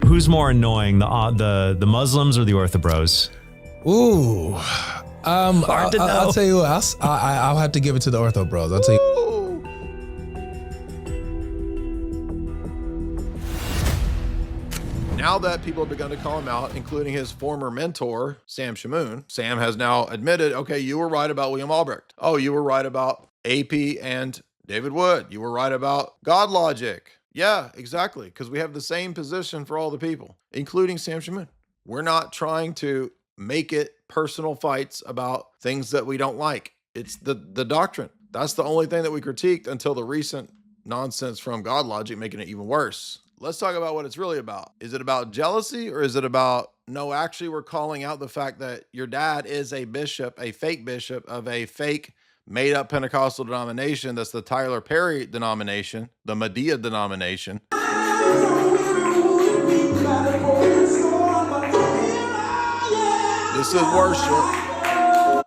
who's more annoying, the Muslims or the Orthobros? Ooh. Hard to know. I'll tell you what, I'll have to give it to the Orthobros. I'll tell you. Now that people have begun to call him out, including his former mentor, Sam Shamoon, Sam has now admitted, okay, you were right about William Albrecht. Oh, you were right about AP and David Wood. You were right about GodLogic. Yeah, exactly, because we have the same position for all the people, including Sam Shamoon. We're not trying to make it personal fights about things that we don't like. It's the doctrine. That's the only thing that we critiqued until the recent nonsense from GodLogic making it even worse. Let's talk about what it's really about. Is it about jealousy, or is it about, no, actually we're calling out the fact that your dad is a bishop, a fake bishop of a fake made up Pentecostal denomination that's the Tyler Perry denomination, the Medea denomination. This is worship.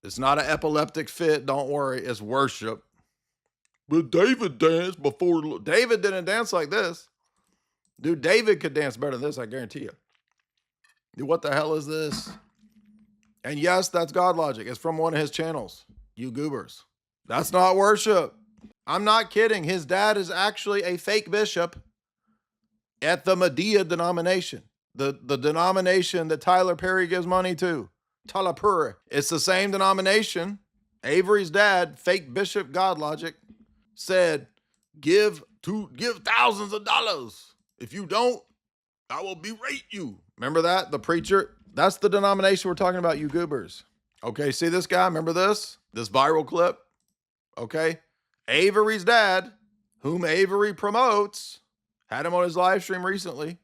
It's not an epileptic fit, don't worry, it's worship. But David danced before. David didn't dance like this. Dude, David could dance better than this, I guarantee you. Dude, what the hell is this? And yes, that's GodLogic. It's from one of his channels. You goobers. That's not worship. I'm not kidding. His dad is actually a fake bishop at the Medea denomination. The denomination that Tyler Perry gives money to. Tyler Perry. It's the same denomination. Avery's dad, fake bishop GodLogic, said, give thousands of dollars. If you don't, I will berate you. Remember that? The preacher? That's the denomination we're talking about, you goobers. Okay, see this guy? Remember this? This viral clip? Okay. Avery's dad, whom Avery promotes, had him on his live stream recently.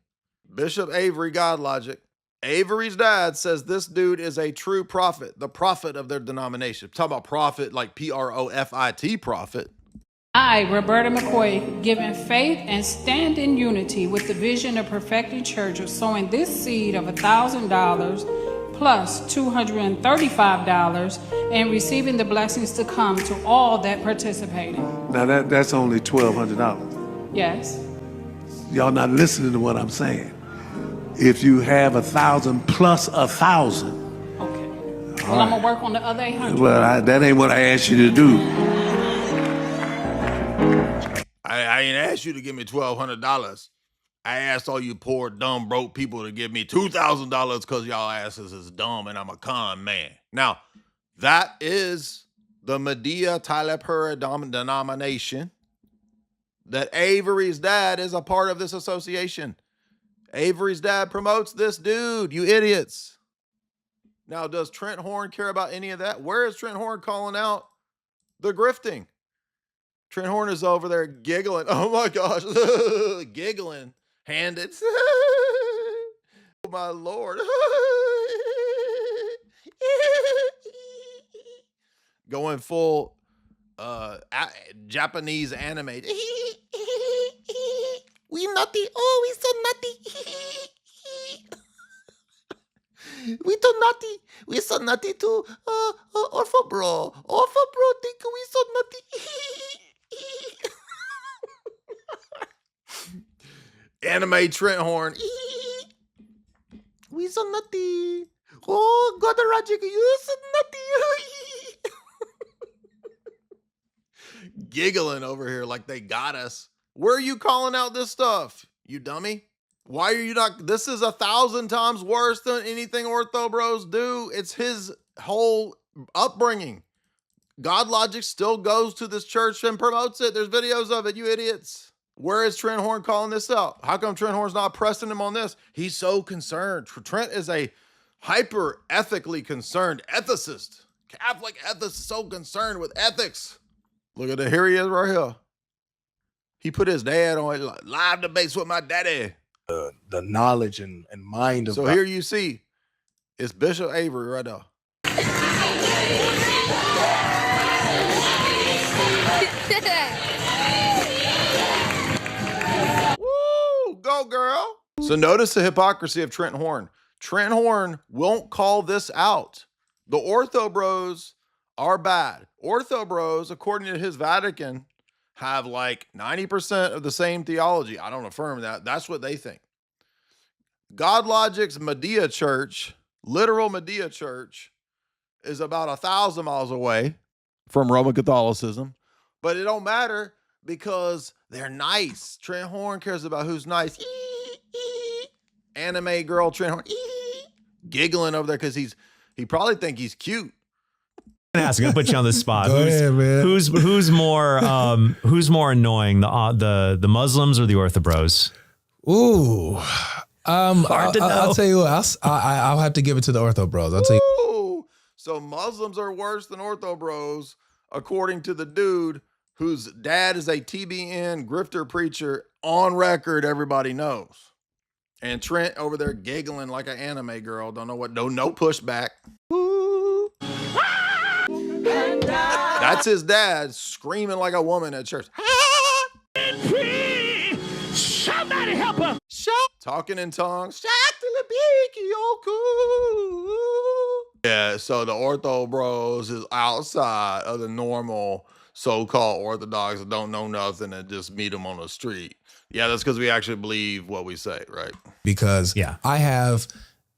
Bishop Avery GodLogic. Avery's dad says this dude is a true prophet, the prophet of their denomination. Talk about prophet like P-R-O-F-I-T prophet. I, Roberta McCoy, given faith and stand in unity with the vision of perfecting church of sowing this seed of $1,000 plus $235 and receiving the blessings to come to all that participated. Now that's only $1,200. Yes. Y'all not listening to what I'm saying. If you have 1,000 plus 1,000. Okay. Well, I'm gonna work on the other 800. Well, that ain't what I asked you to do. I ain't asked you to give me $1,200. I asked all you poor, dumb, broke people to give me $2,000 because y'all asses is dumb and I'm a con man. Now, that is the Medea Tyler Perry denomination that Avery's dad is a part of this association. Avery's dad promotes this dude, you idiots. Now, does Trent Horn care about any of that? Where is Trent Horn calling out the grifting? Trent Horn is over there giggling. Oh my gosh, giggling, handed. Oh my Lord. Going full Japanese anime. We naughty. Oh, we so naughty. We so naughty. We so naughty too. Orthobros. Orthobros think we so naughty. Anime Trent Horn. We so naughty. Oh, GodLogic, you so naughty. Giggling over here like they got us. Where are you calling out this stuff, you dummy? Why are you not? This is 1,000 times worse than anything Orthobros do. It's his whole upbringing. GodLogic still goes to this church and promotes it. There's videos of it, you idiots. Where is Trent Horn calling this out? How come Trent Horn's not pressing him on this? He's so concerned. Trent is a hyper ethically concerned ethicist. Catholic ethicist, so concerned with ethics. Look at it. Here he is right here. He put his dad on live debates with my daddy. The knowledge and mind of So God. here you see, it's Bishop Avery right there. Woo, go girl. So notice the hypocrisy of Trent Horn. Trent Horn won't call this out. The Orthobros are bad. Orthobros, according to his Vatican, have like 90% of the same theology. I don't affirm that. That's what they think. GodLogic's Medea Church, literal Medea Church, is about 1,000 miles away from Roman Catholicism, but it don't matter because they're nice. Trent Horn cares about who's nice. Anime girl Trent Horn giggling over there because he probably think he's cute. I'm gonna put you on the spot. Go ahead, man. Who's more annoying, the Muslims or the Orthobros? Ooh. Hard to know. I'll tell you what, I'll have to give it to the Orthobros. I'll tell you. Ooh, so Muslims are worse than Orthobros, according to the dude whose dad is a TBN grifter preacher on record, everybody knows. And Trent over there giggling like an anime girl. Don't know what, no pushback. Ooh. That's his dad screaming like a woman at church. Somebody help her. Talking in tongues. Yeah, so the Ortho Bros is outside of the normal so-called Orthodox that don't know nothing and just meet them on the street. Yeah, that's because we actually believe what we say, right? Because I have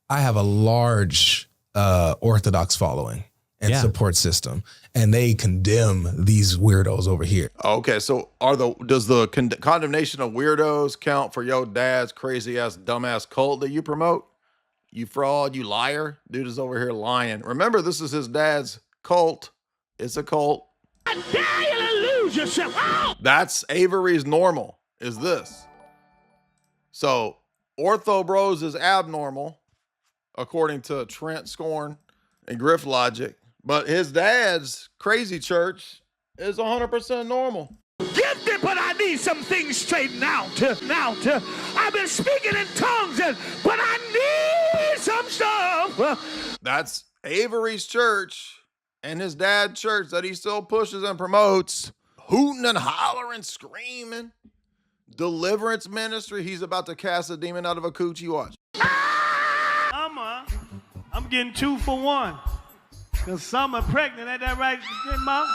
a large Orthodox following and support system, and they condemn these weirdos over here. Okay, so does the condemnation of weirdos count for your dad's crazy ass dumbass cult that you promote? You fraud, you liar. Dude is over here lying. Remember, this is his dad's cult. It's a cult. I dare you to lose yourself. Oh! That's Avery's normal, is this. So Ortho Bros is abnormal, according to Trent Scorn and Griff Logic. But his dad's crazy church is 100% normal. Gifted, but I need some things straightened out. I've been speaking in tongues, but I need some stuff. That's Avery's church and his dad's church that he still pushes and promotes. Hooting and hollering, screaming. Deliverance ministry. He's about to cast a demon out of a coochie. Watch. I'm getting 2 for 1. Because some are pregnant. Ain't that right, Mom?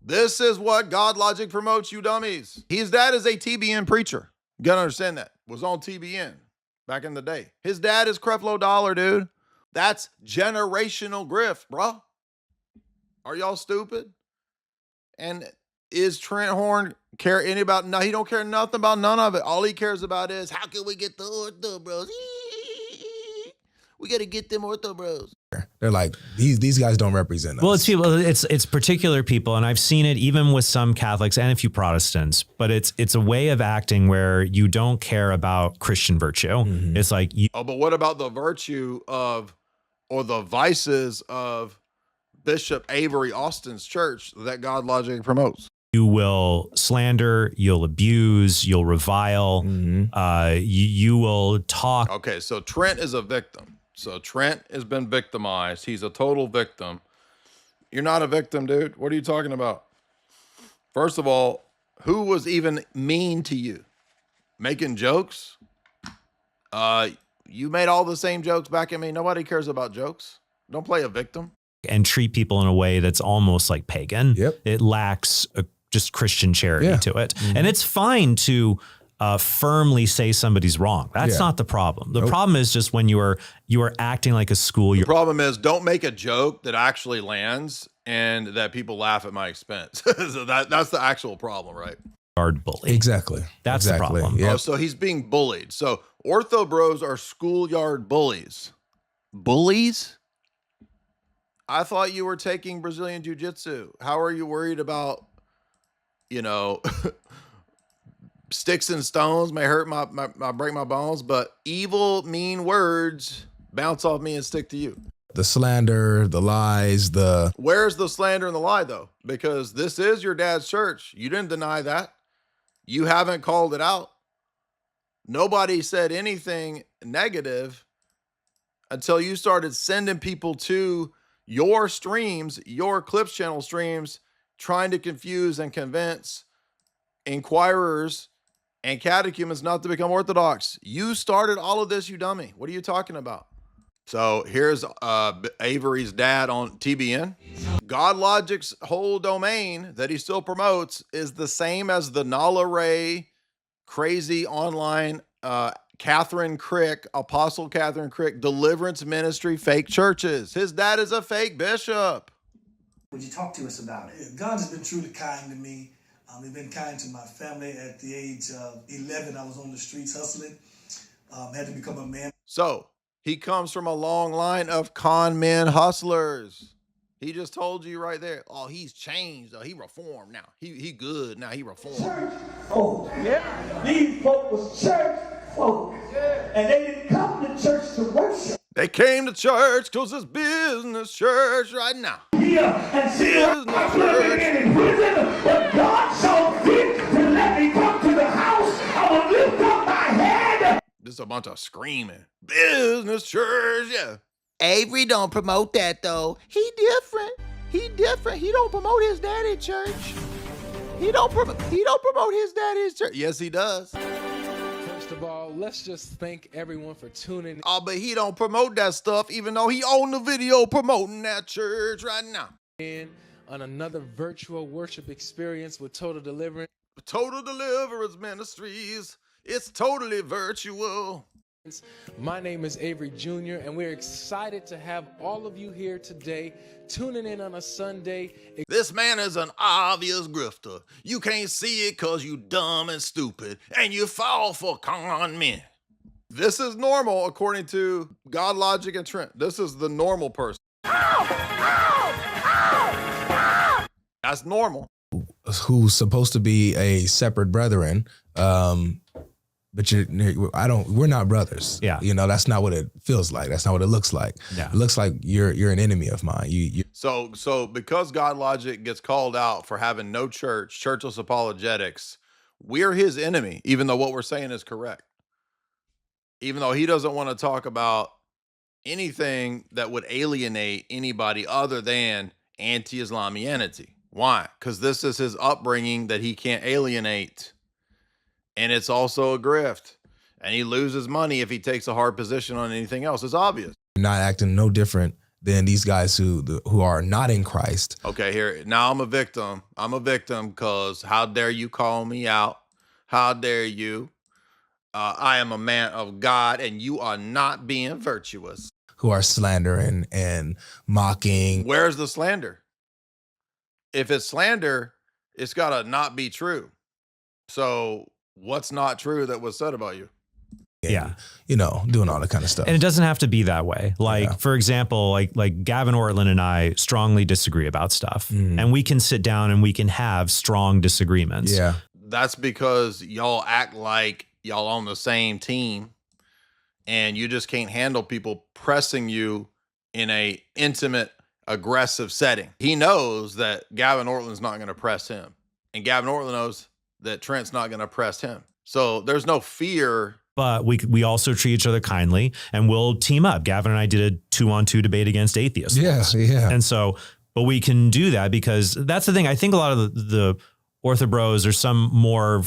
This is what GodLogic promotes, you dummies. His dad is a TBN preacher. You gotta understand that. Was on TBN back in the day. His dad is Creflo Dollar, dude. That's generational grift, bro. Are y'all stupid? And is Trent Horn care any about? No, he don't care nothing about none of it. All he cares about is how can we get the Ortho Bros? We got to get them Ortho Bros. They're like, these guys don't represent us. Well, it's particular people, and I've seen it even with some Catholics and a few Protestants. But it's a way of acting where you don't care about Christian virtue. Mm-hmm. It's like, but what about the virtue of, or the vices of Bishop Avery Austin's church that GodLogic promotes? You will slander, you'll abuse, you'll revile, you will talk. Okay, so Trent is a victim. So Trent has been victimized. He's a total victim. You're not a victim, dude. What are you talking about? First of all, who was even mean to you? Making jokes? You made all the same jokes back at me. Nobody cares about jokes. Don't play a victim. And treat people in a way that's almost like pagan. Yep. It lacks just Christian charity to it. Mm-hmm. And it's fine to firmly say somebody's wrong. That's not the problem. The problem is just when you are acting like a school. The problem is don't make a joke that actually lands and that people laugh at my expense. So that's the actual problem, right? Bully. Exactly. That's the problem. Yep. Oh, so he's being bullied. So Ortho Bros are schoolyard bullies. Bullies? I thought you were taking Brazilian Jiu-Jitsu. How are you worried about, sticks and stones may hurt break my bones, but evil, mean words bounce off me and stick to you. The slander, the lies, Where's the slander and the lie, though? Because this is your dad's church. You didn't deny that. You haven't called it out. Nobody said anything negative until you started sending people to your streams, your Clips channel streams, trying to confuse and convince inquirers and catechumens not to become Orthodox. You started all of this, you dummy. What are you talking about? So here's Avery's dad on TBN. GodLogic's whole domain that he still promotes is the same as the Nala Ray crazy online Catherine Crick, Apostle Catherine Crick, Deliverance Ministry, fake churches. His dad is a fake bishop. Would you talk to us about it? God has been truly kind to me. He's been kind to my family. At the age of 11, I was on the streets hustling. Had to become a man. So he comes from a long line of con men hustlers. He just told you right there. Oh, he's changed. He reformed now. He good now. He reformed. Church folk. Yeah. These folk was church folk. Yeah. And they didn't come to church to worship. They came to church because it's business church right now. Yeah, and see, I'm living in prison, but God saw fit to let me come to the house. I will lift up my head. Just a bunch of screaming. Business church, yeah. Avery don't promote that though. He different. He different. He don't promote his daddy church. He don't promote his daddy's church. Yes, he does. First of all, let's just thank everyone for tuning in. Oh, but he don't promote that stuff, even though he own the video promoting that church right now. On another virtual worship experience with Total Deliverance. Total Deliverance Ministries. It's totally virtual. My name is Avery Jr., and we're excited to have all of you here today, tuning in on a Sunday. This man is an obvious grifter. You can't see it because you dumb and stupid, and you fall for con men. This is normal according to GodLogic and Trent. This is the normal person. That's normal. Who's supposed to be a separate brethren, but we're not brothers. Yeah. You know, that's not what it feels like. That's not what it looks like. Yeah. It looks like you're an enemy of mine. So because GodLogic gets called out for having no church, churchless apologetics, we're his enemy, even though what we're saying is correct. Even though he doesn't want to talk about anything that would alienate anybody other than anti-Islamianity. Why? Because this is his upbringing that he can't alienate. And it's also a grift. And he loses money if he takes a hard position on anything else. It's obvious. Not acting no different than these guys who are not in Christ. Okay, here. Now I'm a victim. I'm a victim because how dare you call me out? How dare you? I am a man of God and you are not being virtuous. Who are slandering and mocking. Where's the slander? If it's slander, it's got to not be true. So what's not true that was said about you? Yeah. You know, doing all that kind of stuff. And it doesn't have to be that way. Like, for example, like Gavin Ortland and I strongly disagree about stuff. And we can sit down and we can have strong disagreements. Yeah. That's because y'all act like y'all on the same team and you just can't handle people pressing you in a intimate, aggressive setting. He knows that Gavin Ortland's not going to press him. And Gavin Ortland knows that Trent's not going to press him. So there's no fear. But we also treat each other kindly and we'll team up. Gavin and I did a 2-on-2 debate against atheists. Yeah, yeah. And so, but we can do that because that's the thing. I think a lot of the Orthobros or some more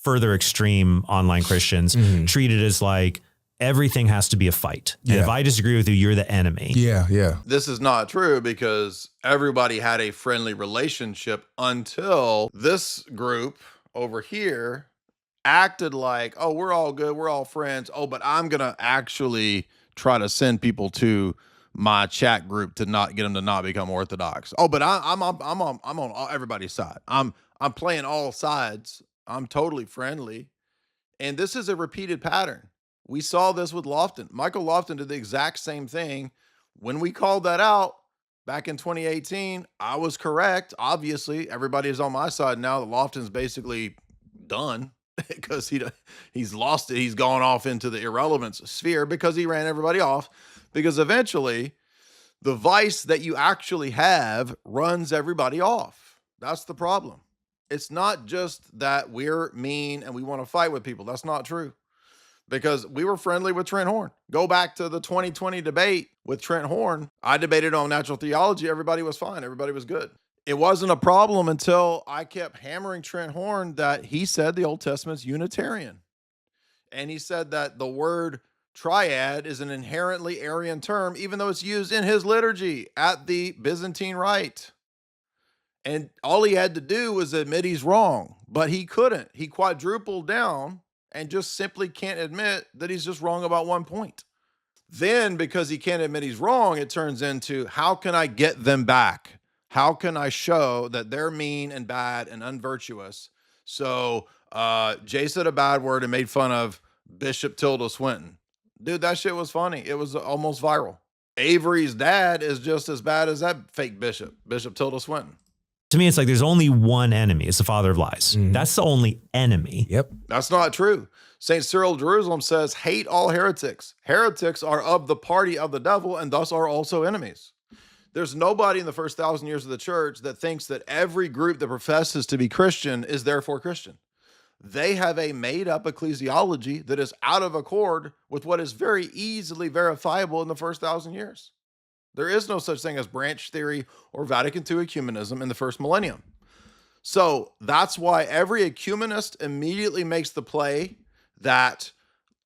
further extreme online Christians treat it as like everything has to be a fight. And if I disagree with you, you're the enemy. Yeah, yeah. This is not true because everybody had a friendly relationship until this group over here acted like, oh, we're all good, we're all friends. Oh, but I'm gonna actually try to send people to my chat group to not get them to not become Orthodox. Oh, but I'm on everybody's side. I'm playing all sides. I'm totally friendly, and this is a repeated pattern. We saw this with Lofton. Michael Lofton did the exact same thing when we called that out back in 2018. I was correct. Obviously, everybody is on my side now. That Lofton's basically done because he's lost it. He's gone off into the irrelevance sphere because he ran everybody off. Because eventually, the vice that you actually have runs everybody off. That's the problem. It's not just that we're mean and we want to fight with people. That's not true. Because we were friendly with Trent Horn. Go back to the 2020 debate with Trent Horn. I debated on natural theology. Everybody was fine. Everybody was good. It wasn't a problem until I kept hammering Trent Horn that he said the Old Testament's Unitarian. And he said that the word triad is an inherently Arian term, even though it's used in his liturgy at the Byzantine Rite. And all he had to do was admit he's wrong, but he couldn't. He quadrupled down and just simply can't admit that he's just wrong about one point. Then, because he can't admit he's wrong, it turns into, how can I get them back? How can I show that they're mean and bad and unvirtuous? So Jay said a bad word and made fun of Bishop Tilda Swinton. Dude, that shit was funny. It was almost viral. Avery's dad is just as bad as that fake bishop, Bishop Tilda Swinton. To me, it's like there's only one enemy. It's the father of lies. Mhm. That's the only enemy. Yep. That's not true. St. Cyril of Jerusalem says, hate all heretics. Heretics are of the party of the devil and thus are also enemies. There's nobody in the first 1,000 years of the church that thinks that every group that professes to be Christian is therefore Christian. They have a made-up ecclesiology that is out of accord with what is very easily verifiable in the first 1,000 years. There is no such thing as branch theory or Vatican II ecumenism in the first millennium. So that's why every ecumenist immediately makes the play that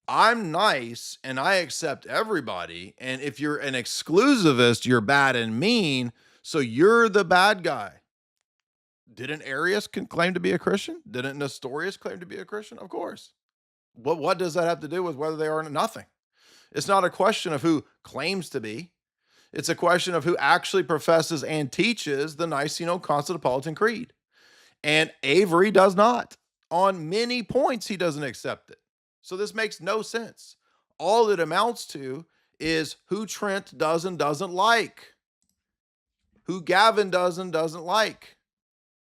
I'm nice and I accept everybody. And if you're an exclusivist, you're bad and mean. So you're the bad guy. Didn't Arius claim to be a Christian? Didn't Nestorius claim to be a Christian? Of course. But what does that have to do with whether they are? Nothing. It's not a question of who claims to be. It's a question of who actually professes and teaches the Niceno-Constantinopolitan Creed. And Avery does not. On many points, he doesn't accept it. So this makes no sense. All it amounts to is who Trent does and doesn't like, who Gavin does and doesn't like.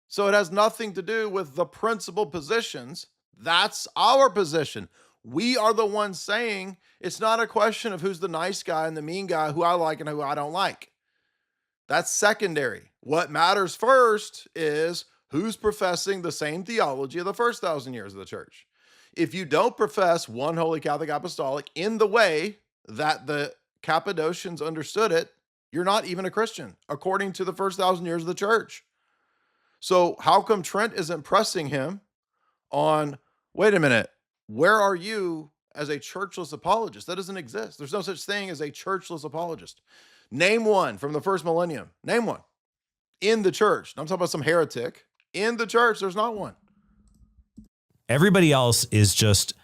So it has nothing to do with the principal positions. That's our position. We are the ones saying it's not a question of who's the nice guy and the mean guy, who I like and who I don't like. That's secondary. What matters first is who's professing the same theology of the first 1,000 years of the church. If you don't profess one Holy Catholic Apostolic in the way that the Cappadocians understood it, you're not even a Christian, according to the first 1,000 years of the church. So how come Trent isn't pressing him on, wait a minute, where are you as a churchless apologist? That doesn't exist. There's no such thing as a churchless apologist. Name one from the first millennium. Name one. In the church. I'm talking about some heretic. In the church, there's not one. Everybody else is just,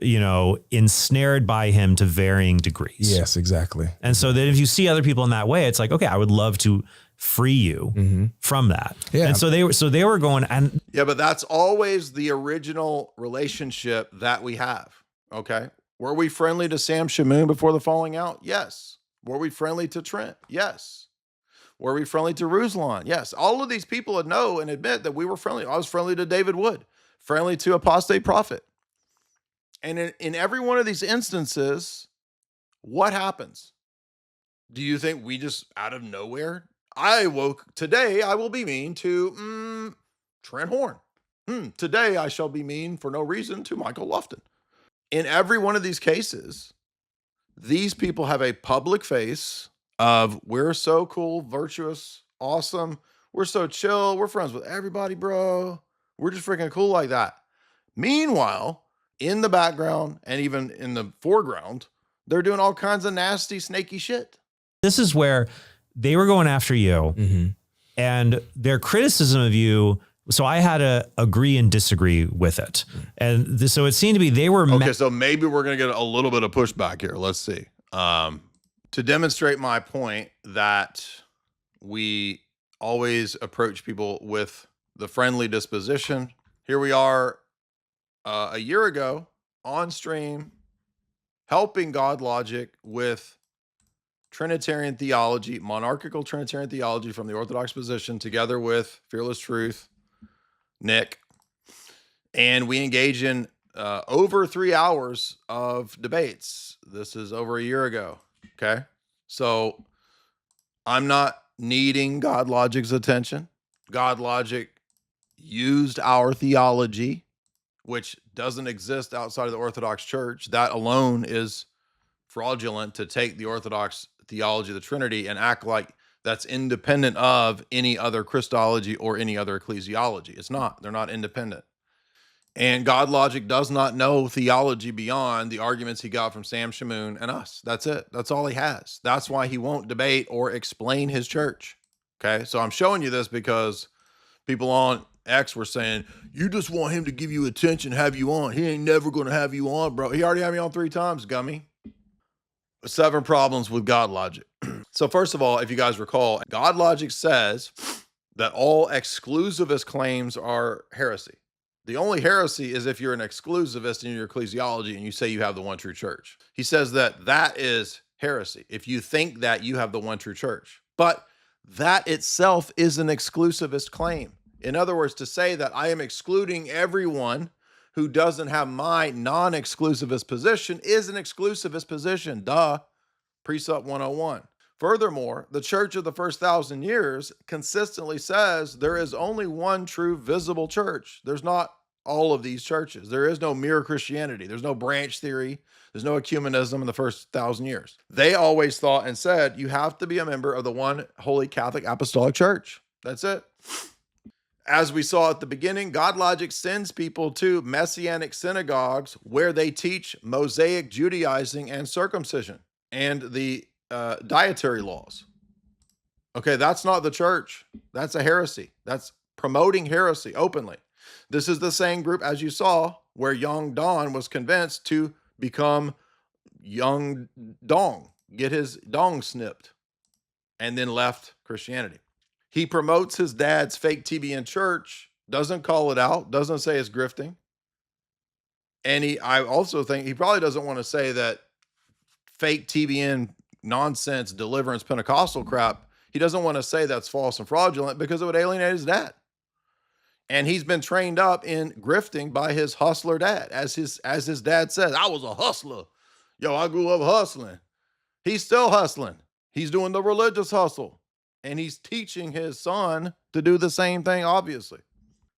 ensnared by him to varying degrees. Yes, exactly. And so that if you see other people in that way, it's like, okay, I would love to free you from that. Yeah. And so they were going, and yeah, but that's always the original relationship that we have. Okay. Were we friendly to Sam Shamoon before the falling out? Yes. Were we friendly to Trent? Yes. Were we friendly to Ruslan? Yes. All of these people would know and admit that we were friendly. I was friendly to David Wood, friendly to Apostate Prophet. And in every one of these instances, what happens? Do you think we just out of nowhere? Today I will be mean to Trent Horn. Today I shall be mean for no reason to Michael Lofton. In every one of these cases, these people have a public face of, we're so cool, virtuous, awesome. We're so chill. We're friends with everybody, bro. We're just freaking cool like that. Meanwhile, in the background and even in the foreground, they're doing all kinds of nasty, snaky shit. this is where they were going after you and their criticism of you. So I had to agree and disagree with it. And so it seemed to be, they were. Okay. So maybe we're going to get a little bit of pushback here. Let's see. To demonstrate my point that we always approach people with the friendly disposition. Here we are a year ago on stream helping GodLogic with Trinitarian theology, monarchical Trinitarian theology from the Orthodox position, together with Fearless Truth, Nick. And we engage in over 3 hours of debates. This is over a year ago. Okay. So I'm not needing GodLogic's attention. GodLogic used our theology, which doesn't exist outside of the Orthodox Church. That alone is fraudulent, to take the Orthodox theology of the Trinity and act like that's independent of any other Christology or any other ecclesiology. It's not. They're not independent. And GodLogic does not know theology beyond the arguments he got from Sam Shamoon and us. That's it. That's all he has. That's why he won't debate or explain his church. Okay. So I'm showing you this because people on X were saying, you just want him to give you attention, have you on. He ain't never going to have you on, bro. He already had me on 3 times, gummy. 7 problems with GodLogic. So first of all, if you guys recall, GodLogic says that all exclusivist claims are heresy. The only heresy is if you're an exclusivist in your ecclesiology and you say you have the one true church. He says that that is heresy if you think that you have the one true church. But that itself is an exclusivist claim. In other words, to say that I am excluding everyone who doesn't have my non-exclusivist position is an exclusivist position. Duh. Precept 101. Furthermore, the church of the first 1,000 years consistently says there is only one true visible church. There's not all of these churches. There is no mere Christianity. There's no branch theory. There's no ecumenism in the first 1,000 years. They always thought and said, you have to be a member of the one holy Catholic apostolic church. That's it. As we saw at the beginning, GodLogic sends people to messianic synagogues where they teach Mosaic Judaizing and circumcision and the dietary laws. Okay, that's not the church. That's a heresy. That's promoting heresy openly. This is the same group, as you saw, where young Don was convinced to become young Dong, get his dong snipped, and then left Christianity. He promotes his dad's fake TBN church, doesn't call it out, doesn't say it's grifting. And I also think he probably doesn't want to say that fake TBN nonsense, deliverance, Pentecostal crap. He doesn't want to say that's false and fraudulent because it would alienate his dad. And he's been trained up in grifting by his hustler dad. As his dad says, I was a hustler. Yo, I grew up hustling. He's still hustling. He's doing the religious hustle. And he's teaching his son to do the same thing, obviously.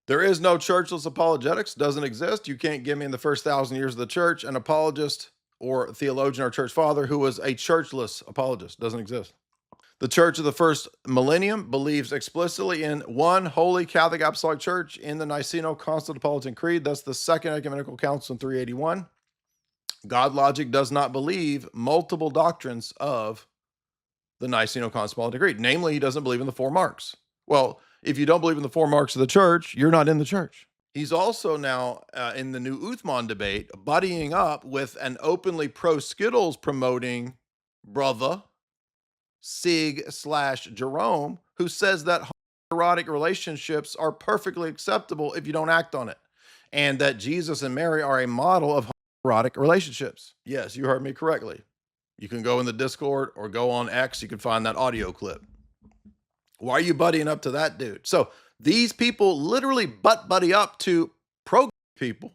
There is no churchless apologetics. Doesn't exist. You can't give me in the first 1,000 years of the church an apologist or theologian or church father who was a churchless apologist. Doesn't exist. The church of the first millennium believes explicitly in one holy Catholic apostolic church in the Niceno-Constantinopolitan Creed. That's the Second Ecumenical Council in 381. GodLogic does not believe multiple doctrines of the Niceno-Constantinopolitan Creed. Namely, he doesn't believe in the 4 marks. Well, if you don't believe in the 4 marks of the church, you're not in the church. He's also now in the new Uthman debate, buddying up with an openly pro-Skittles promoting brother, Sig/Jerome, who says that erotic relationships are perfectly acceptable if you don't act on it, and that Jesus and Mary are a model of erotic relationships. Yes, you heard me correctly. You can go in the Discord or go on X. You can find that audio clip. Why are you buddying up to that dude? So these people literally buddy up to pro people,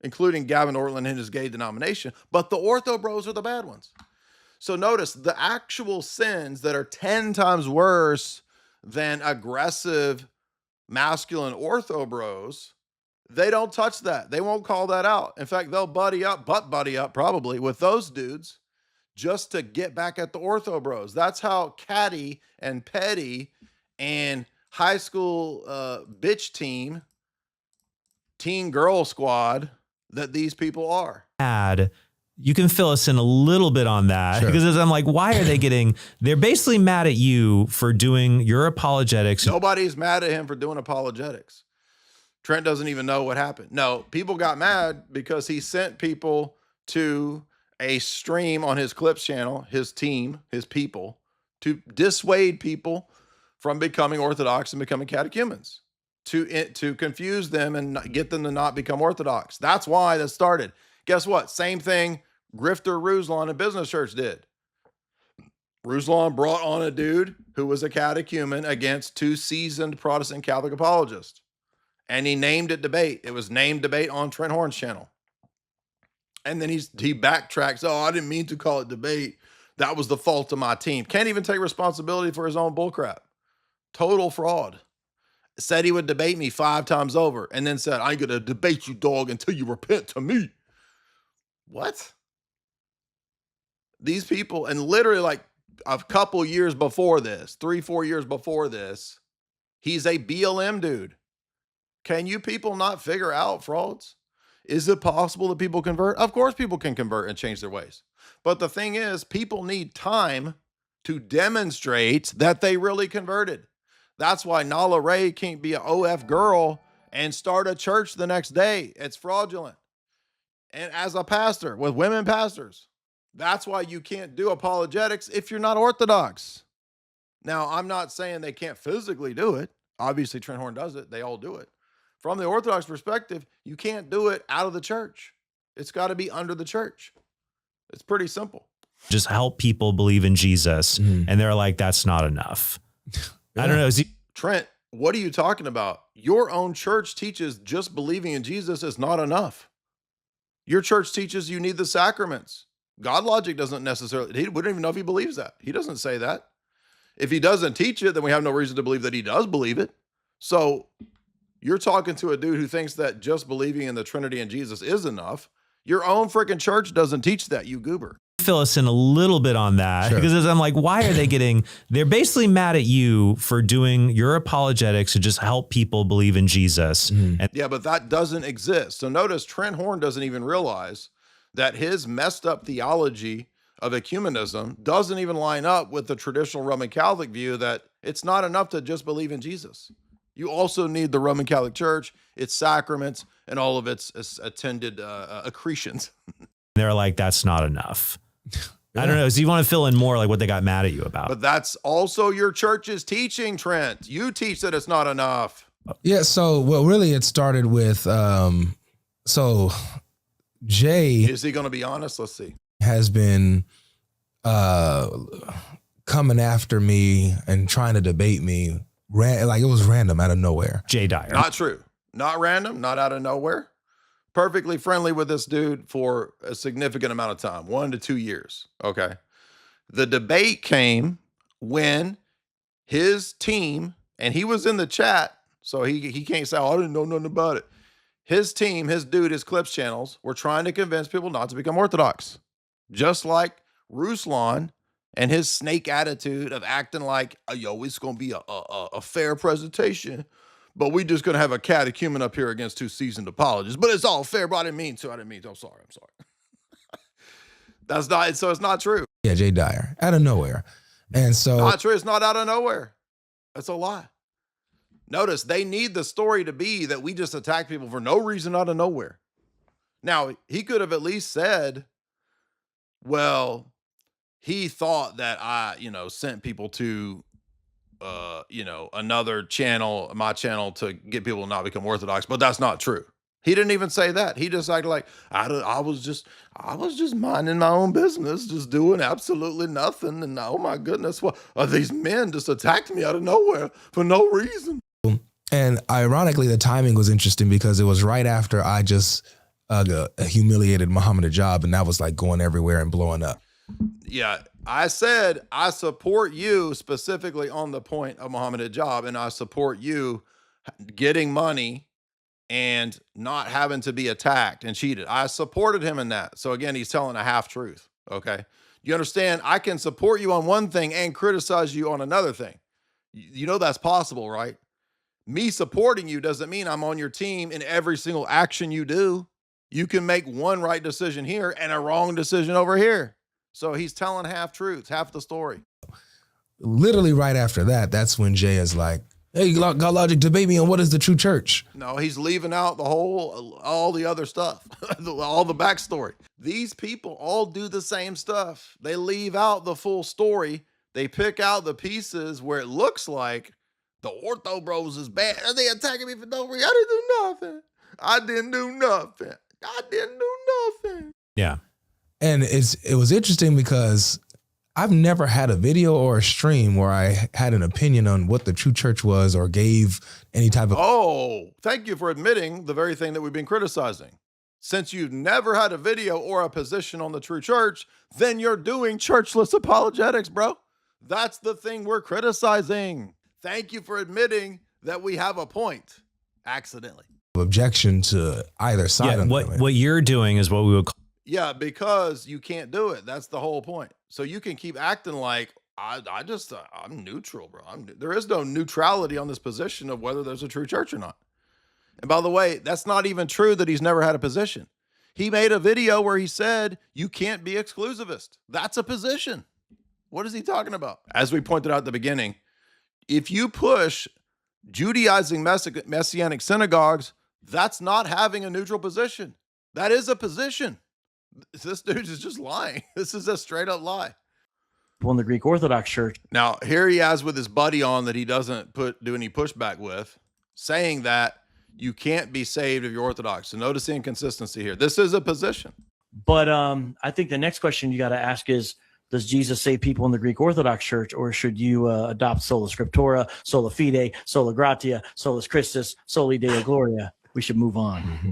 including Gavin Ortland and his gay denomination, but the Orthobros are the bad ones. So notice the actual sins that are 10 times worse than aggressive masculine Orthobros, they don't touch that. They won't call that out. In fact, they'll buddy up probably with those dudes just to get back at the Orthobros. That's how catty and petty and high school bitch team, teen girl squad that these people are. You can fill us in a little bit on that. Sure. Because I'm like, why are they're basically mad at you for doing your apologetics. Nobody's mad at him for doing apologetics. Trent doesn't even know what happened. No, people got mad because he sent people to a stream on his Clips channel, his team, his people, to dissuade people from becoming Orthodox and becoming catechumens, to confuse them and get them to not become Orthodox. That's why that started. Guess what? Same thing Grifter Ruslan and Business Church did. Ruslan brought on a dude who was a catechumen against 2 seasoned Protestant Catholic apologists. And he named it debate. It was named debate on Trent Horn's channel. And then he backtracks. Oh, I didn't mean to call it debate. That was the fault of my team. Can't even take responsibility for his own bullcrap. Total fraud. Said he would debate me 5 times over and then said, I ain't going to debate you, dog, until you repent to me. What? These people, and literally like a couple years before this, 3-4 years before this, he's a BLM dude. Can you people not figure out frauds? Is it possible that people convert? Of course people can convert and change their ways. But the thing is, people need time to demonstrate that they really converted. That's why Nala Ray can't be an OF girl and start a church the next day. It's fraudulent. And as a pastor with women pastors, that's why you can't do apologetics if you're not Orthodox. Now, I'm not saying they can't physically do it. Obviously, Trent Horn does it. They all do it. From the Orthodox perspective, you can't do it out of the church. It's got to be under the church. It's pretty simple. Just help people believe in Jesus. And they're like, that's not enough. I don't know. Trent, what are you talking about? Your own church teaches just believing in Jesus is not enough. Your church teaches you need the sacraments. GodLogic doesn't necessarily, we don't even know if he believes that. He doesn't say that. If he doesn't teach it, then we have no reason to believe that he does believe it. So you're talking to a dude who thinks that just believing in the Trinity and Jesus is enough. Your own freaking church doesn't teach that, you goober. Fill us in a little bit on that, because I'm like, why are they they're basically mad at you for doing your apologetics to just help people believe in Jesus. Yeah, but that doesn't exist. So notice Trent Horn doesn't even realize that his messed up theology of ecumenism doesn't even line up with the traditional Roman Catholic view that it's not enough to just believe in Jesus. You also need the Roman Catholic Church, its sacraments, and all of its attended accretions. They're like, that's not enough. I don't know. So you want to fill in more like what they got mad at you about? But that's also your church's teaching, Trent. You teach that it's not enough. Yeah. So, well, really it started with, so Jay. Is he going to be honest? Let's see. Has been coming after me and trying to debate me. Like it was random out of nowhere. Jay Dyer. Not true. Not random. Not out of nowhere. Perfectly friendly with this dude for a significant amount of time, 1 to 2 years. Okay. The debate came when his team, and he was in the chat, so he can't say, oh, I didn't know nothing about it. His team, his dude, his clips channels were trying to convince people not to become Orthodox. Just like Ruslan and his snake attitude of acting like, oh, yo, it's going to be a fair presentation, but we just going to have a catechumen up here against 2 seasoned apologists. But it's all fair, but I didn't mean to. I'm sorry. That's not, so it's not true. Yeah, Jay Dyer, out of nowhere. And so. Not true. It's not out of nowhere. That's a lie. Notice they need the story to be that we just attack people for no reason out of nowhere. Now, he could have at least said, well, he thought that I, sent people to, another channel, my channel, to get people to not become Orthodox, but that's not true. He didn't even say that. He just acted like I was just minding my own business, just doing absolutely nothing. And oh my goodness, what are these men just attacked me out of nowhere for no reason? And ironically, the timing was interesting because it was right after I just humiliated Muhammad Hijab, and that was like going everywhere and blowing up. Yeah, I said I support you specifically on the point of Muhammad Hijab, and I support you getting money and not having to be attacked and cheated. I supported him in that. So again, he's telling a half truth. Okay. You understand? I can support you on one thing and criticize you on another thing. You know, that's possible, right? Me supporting you doesn't mean I'm on your team in every single action you do. You can make one right decision here and a wrong decision over here. So he's telling half truths, half the story. Literally right after that, that's when Jay is like, hey, GodLogic, debate me on what is the true church. No, he's leaving out all the other stuff, all the backstory. These people all do the same stuff. They leave out the full story. They pick out the pieces where it looks like the Orthobros is bad. Are they attacking me for no reason? I didn't do nothing. Yeah. And it was interesting because I've never had a video or a stream where I had an opinion on what the true church was or gave any type of. Oh, thank you for admitting the very thing that we've been criticizing. Since you've never had a video or a position on the true church, then you're doing churchless apologetics, bro. That's the thing we're criticizing. Thank you for admitting that we have a point accidentally. Objection to either side. Yeah, what you're doing is what we would call. Yeah, because you can't do it. That's the whole point. So you can keep acting like I'm neutral, bro. There is no neutrality on this position of whether there's a true church or not. And by the way, that's not even true that he's never had a position. He made a video where he said you can't be exclusivist. That's a position. What is he talking about? As we pointed out at the beginning, If you push Judaizing messianic synagogues, that's not having a neutral position. That is a position. This dude is just lying. This is a straight up lie. In the Greek Orthodox Church. Now, here he has with his buddy on that he doesn't do any pushback with, saying that you can't be saved if you're Orthodox. So notice the inconsistency here. This is a position. But I think the next question you got to ask is, does Jesus save people in the Greek Orthodox Church, or should you adopt sola scriptura, sola fide, sola gratia, solus Christus, soli Deo gloria? We should move on. Mm-hmm.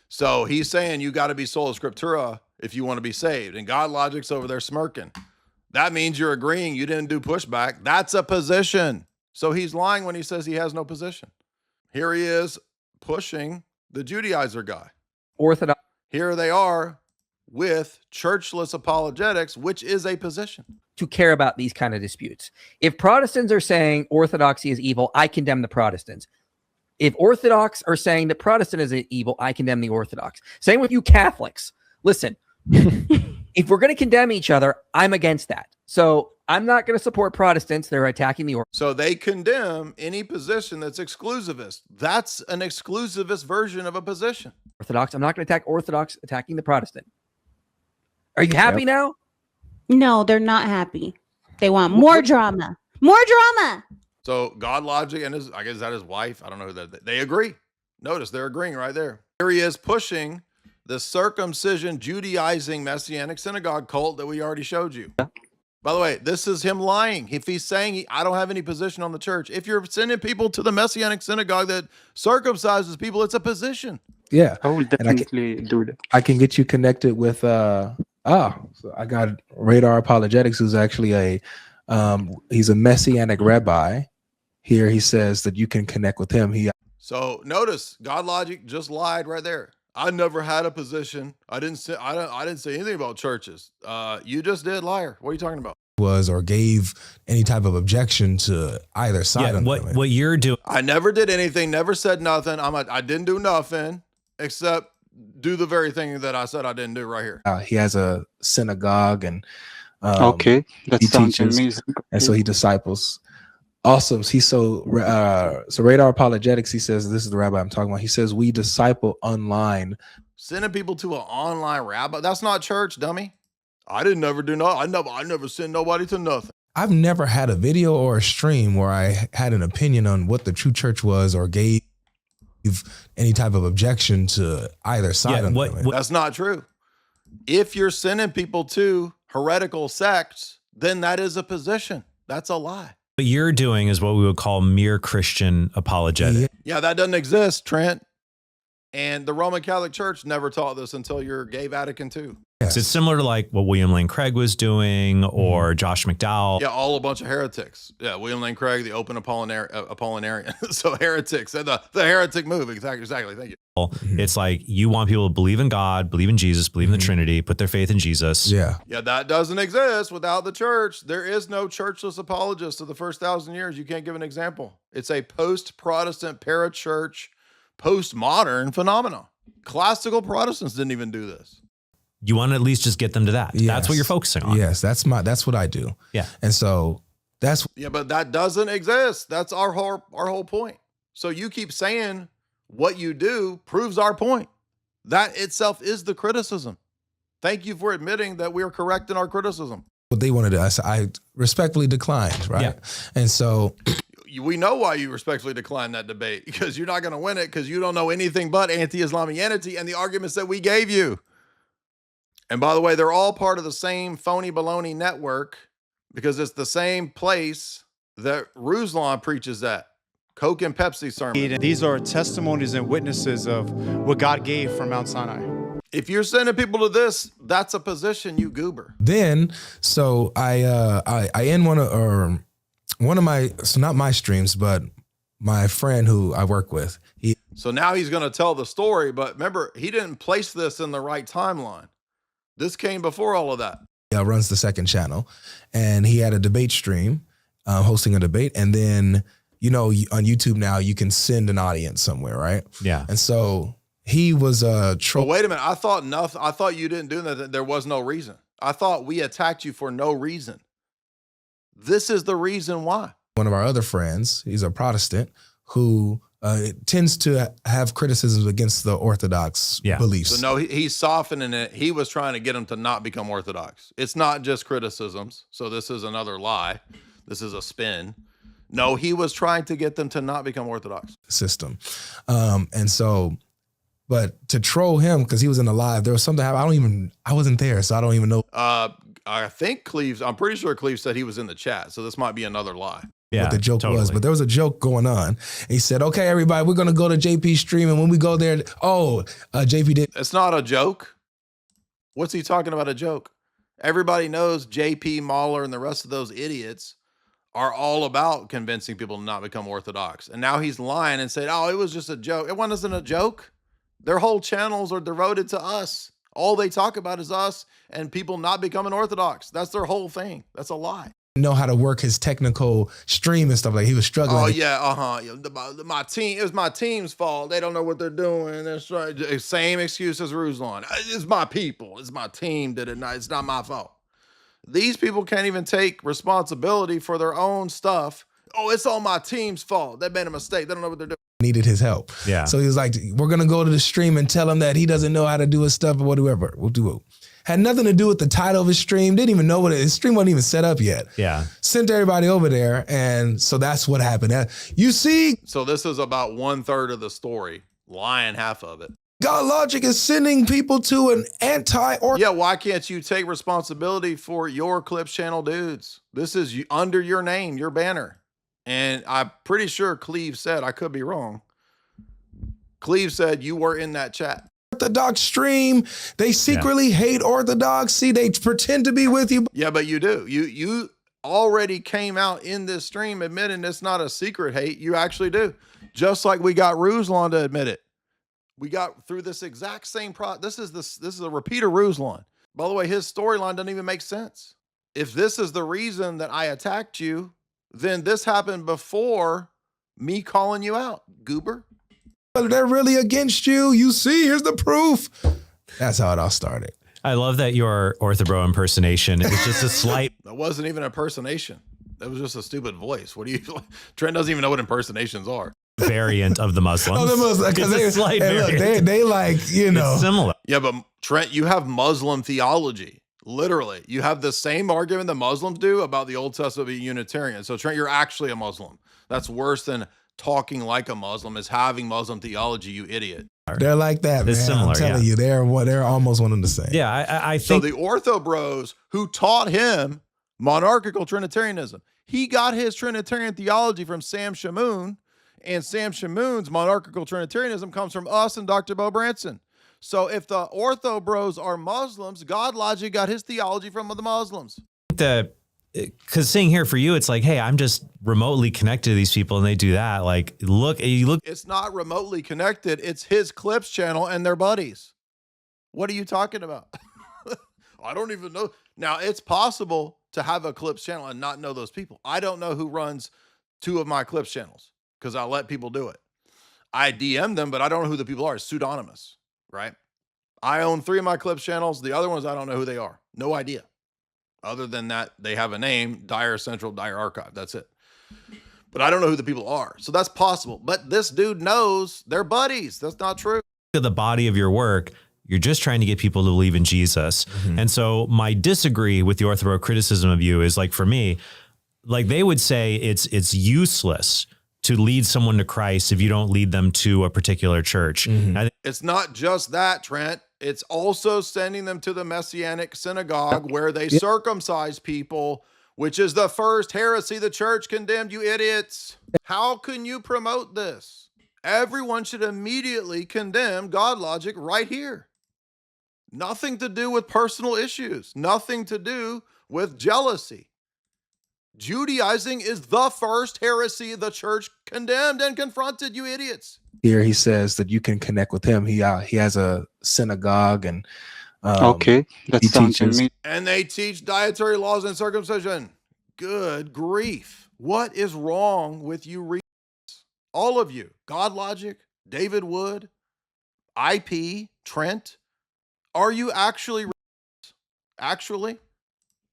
So he's saying you got to be sola scriptura if you want to be saved. And GodLogic's over there smirking. That means you're agreeing you didn't do pushback. That's a position. So he's lying when he says he has no position. Here he is pushing the Judaizer guy. Orthodox. Here they are with churchless apologetics, which is a position. To care about these kind of disputes. If Protestants are saying orthodoxy is evil, I condemn the Protestants. If Orthodox are saying that Protestant is evil, I condemn the Orthodox. Same with you Catholics. Listen, if we're going to condemn each other, I'm against that. So I'm not going to support Protestants. They're attacking the Orthodox. So they condemn any position that's exclusivist. That's an exclusivist version of a position. I'm not going to attack Orthodox attacking the Protestant. Are you happy now? No, they're not happy. They want more drama. More drama. So GodLogic and I guess that his wife, I don't know who that, they agree. Notice they're agreeing right there. Here he is pushing the circumcision Judaizing messianic synagogue cult that we already showed you. Yeah. By the way, this is him lying. If he's saying I don't have any position on the church, if you're sending people to the messianic synagogue that circumcises people, it's a position. Yeah. I will definitely do that. I can get you connected with so I got Radar Apologetics, who's actually he's a messianic rabbi. Here he says that you can connect with him. So notice GodLogic just lied right there. I never had a position. I didn't say anything about churches. You just did, liar. What are you talking about? Was or gave any type of objection to either side. Yeah, what you're doing. I never did anything. Never said nothing. I didn't do nothing except do the very thing that I said I didn't do right here. He has a synagogue and okay, that sounds amazing. And so he disciples. Also, so Radar Apologetics, he says, this is the rabbi I'm talking about. He says, we disciple online. Sending people to an online rabbi. That's not church, dummy. I didn't never do nothing. I never send nobody to nothing. I've never had a video or a stream where I had an opinion on what the true church was or gave any type of objection to either side. Yeah, that's not true. If you're sending people to heretical sects, then that is a position. That's a lie. What you're doing is what we would call mere Christian apologetic. Yeah, that doesn't exist, Trent. And the Roman Catholic Church never taught this until your gay Vatican II. Yes. It's similar to like what William Lane Craig was doing or Josh McDowell. Yeah, all a bunch of heretics. Yeah, William Lane Craig, the open Apollinarian. So heretics and the heretic move. Exactly. Thank you. It's like you want people to believe in God, believe in Jesus, believe in the Trinity, put their faith in Jesus. Yeah, that doesn't exist without the church. There is no churchless apologist of the first 1,000 years. You can't give an example. It's a post-Protestant, parachurch, postmodern phenomenon. Classical Protestants didn't even do this. You want to at least just get them to that. Yes. That's what you're focusing on. Yes, that's what I do. Yeah. And so but that doesn't exist. That's our whole point. So you keep saying what you do proves our point. That itself is the criticism. Thank you for admitting that we are correct in our criticism. What they wanted to, I respectfully declined, right? Yeah. And so we know why you respectfully declined that debate, because you're not going to win it because you don't know anything but anti-Islamianity and the arguments that we gave you. And by the way, they're all part of the same phony baloney network because it's the same place that Ruslan preaches at. Coke and Pepsi sermon. These are testimonies and witnesses of what God gave from Mount Sinai. If you're sending people to this, that's a position, you goober. Then, so I end one of my, so not my streams, but my friend who I work with. So now he's going to tell the story, but remember, he didn't place this in the right timeline. This came before all of that. Runs the second channel, and he had a debate stream, hosting a debate, and then on YouTube now you can send an audience somewhere, right? Yeah. And so he was a troll. But wait a minute, I thought you didn't do that. There was no reason. I thought we attacked you for no reason. This is the reason why. One of our other friends, he's a Protestant who tends to have criticisms against the Orthodox beliefs. So no, he's softening it. He was trying to get them to not become Orthodox. It's not just criticisms. So this is another lie. This is a spin. No, he was trying to get them to not become Orthodox. System. And so, but to troll him, because he was in the live, there was something happened. I wasn't there, so I don't even know. I think I'm pretty sure Cleve said he was in the chat. So this might be another lie. What the joke was, but there was a joke going on. He said, okay, everybody, we're going to go to JP's stream. And when we go there, JP did. It's not a joke. What's he talking about a joke? Everybody knows JP, Mahler, and the rest of those idiots are all about convincing people to not become Orthodox. And now he's lying and said, oh, it was just a joke. It wasn't a joke. Their whole channels are devoted to us. All they talk about is us and people not becoming Orthodox. That's their whole thing. That's a lie. Know how to work his technical stream and stuff. Like he was struggling. Oh yeah, my team. It was my team's fault. They don't know what they're doing. That's right. Same excuse as Ruslan. It's my people. It's my team did it. It's not my fault. These people can't even take responsibility for their own stuff. Oh, it's all my team's fault. They made a mistake. They don't know what they're doing. Needed his help. Yeah. So he was like, we're gonna go to the stream and tell him that he doesn't know how to do his stuff or whatever. We'll do it. Had nothing to do with the title of his stream. Didn't even know what his stream wasn't even set up yet. Yeah. Sent everybody over there. And so that's what happened. You see. So this is about 1/3 of the story, lying half of it. GodLogic is sending people to an anti-Orthodox. Yeah, why can't you take responsibility for your Clips channel dudes? This is under your name, your banner. And I'm pretty sure Cleve said, I could be wrong. Cleve said you were in that chat. Orthodox stream. They secretly hate Orthodoxy. They pretend to be with you. Yeah, but you do. You already came out in this stream admitting it's not a secret hate. You actually do. Just like we got Ruslan to admit it. We got through this exact same This is a repeat of Ruslan. By the way, his storyline doesn't even make sense. If this is the reason that I attacked you, then this happened before me calling you out, goober. They're really against you. You see, here's the proof. That's how it all started. I love that your Orthobro impersonation is just a slight. That wasn't even an impersonation. That was just a stupid voice. What do you? Trent doesn't even know what impersonations are. Variant of the Muslims. Oh, the Muslims. It's a slight variant. They like, you know. It's similar. Yeah, but Trent, you have Muslim theology. Literally, you have the same argument the Muslims do about the Old Testament being Unitarian. So Trent, you're actually a Muslim. That's worse than talking like a Muslim is having Muslim theology, you idiot. They're like that, man. It's similar, I'm telling you, they're almost one and the same. Yeah, I think. So the Orthobros who taught him monarchical Trinitarianism, he got his Trinitarian theology from Sam Shamoon, and Sam Shamoon's monarchical Trinitarianism comes from us and Dr. Bo Branson. So if the Orthobros are Muslims, GodLogic got his theology from the Muslims. Because seeing here for you, it's like, hey, I'm just remotely connected to these people and they do that. Like, you look. It's not remotely connected. It's his Clips channel and their buddies. What are you talking about? I don't even know. Now, it's possible to have a Clips channel and not know those people. I don't know who runs 2 of my Clips channels because I let people do it. I DM them, but I don't know who the people are. It's pseudonymous, right? I own 3 of my Clips channels. The other ones, I don't know who they are. No idea. Other than that, they have a name, Dyer Central, Dyer Archive. That's it. But I don't know who the people are. So that's possible. But this dude knows they're buddies. That's not true. The body of your work, you're just trying to get people to believe in Jesus. Mm-hmm. And so my disagree with the Orthobro criticism of you is like, for me, like they would say it's useless to lead someone to Christ if you don't lead them to a particular church. Mm-hmm. It's not just that, Trent. It's also sending them to the Messianic synagogue where they circumcise people, which is the first heresy the church condemned, you idiots. How can you promote this? Everyone should immediately condemn GodLogic right here. Nothing to do with personal issues. Nothing to do with jealousy. Judaizing is the first heresy the church condemned and confronted, you idiots. Here he says that you can connect with him. He has a synagogue and okay, that sounds amazing. And they teach dietary laws and circumcision. Good grief. What is wrong with you readers? All of you, GodLogic, David Wood, IP, Trent, are you actually readers? Actually?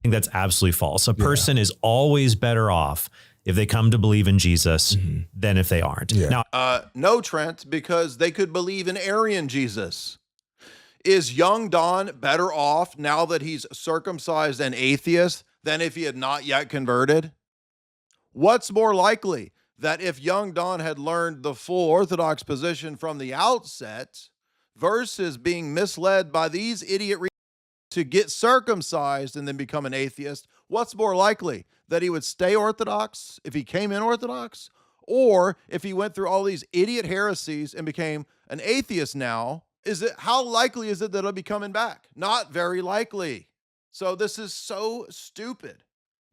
I think that's absolutely false. A person is always better off if they come to believe in Jesus than if they aren't. Now, no, Trent, because they could believe in Arian Jesus. Is young Don better off now that he's circumcised and atheist than if he had not yet converted? What's more likely, that if young Don had learned the full Orthodox position from the outset versus being misled by these idiot to get circumcised and then become an atheist, what's more likely, that he would stay Orthodox if he came in Orthodox, or if he went through all these idiot heresies and became an atheist now? How likely is it that he'll be coming back? Not very likely. So this is so stupid.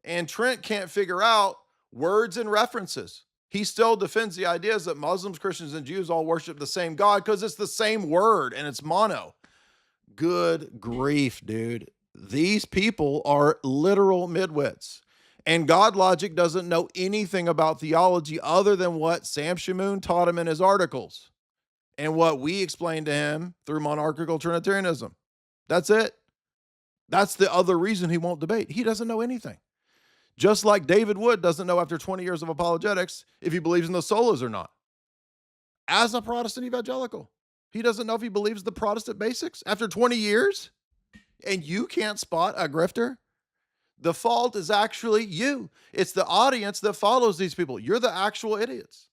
And Trent can't figure out words and references. He still defends the ideas that Muslims, Christians, and Jews all worship the same God because it's the same word and it's mono. Good grief, dude. These people are literal midwits. And GodLogic doesn't know anything about theology other than what Sam Shamoon taught him in his articles and what we explained to him through monarchical Trinitarianism. That's it. That's the other reason he won't debate. He doesn't know anything. Just like David Wood doesn't know after 20 years of apologetics if he believes in the solas or not. As a Protestant evangelical, he doesn't know if he believes the Protestant basics after 20 years. And you can't spot a grifter? The fault is actually you. It's the audience that follows these people. You're the actual idiots.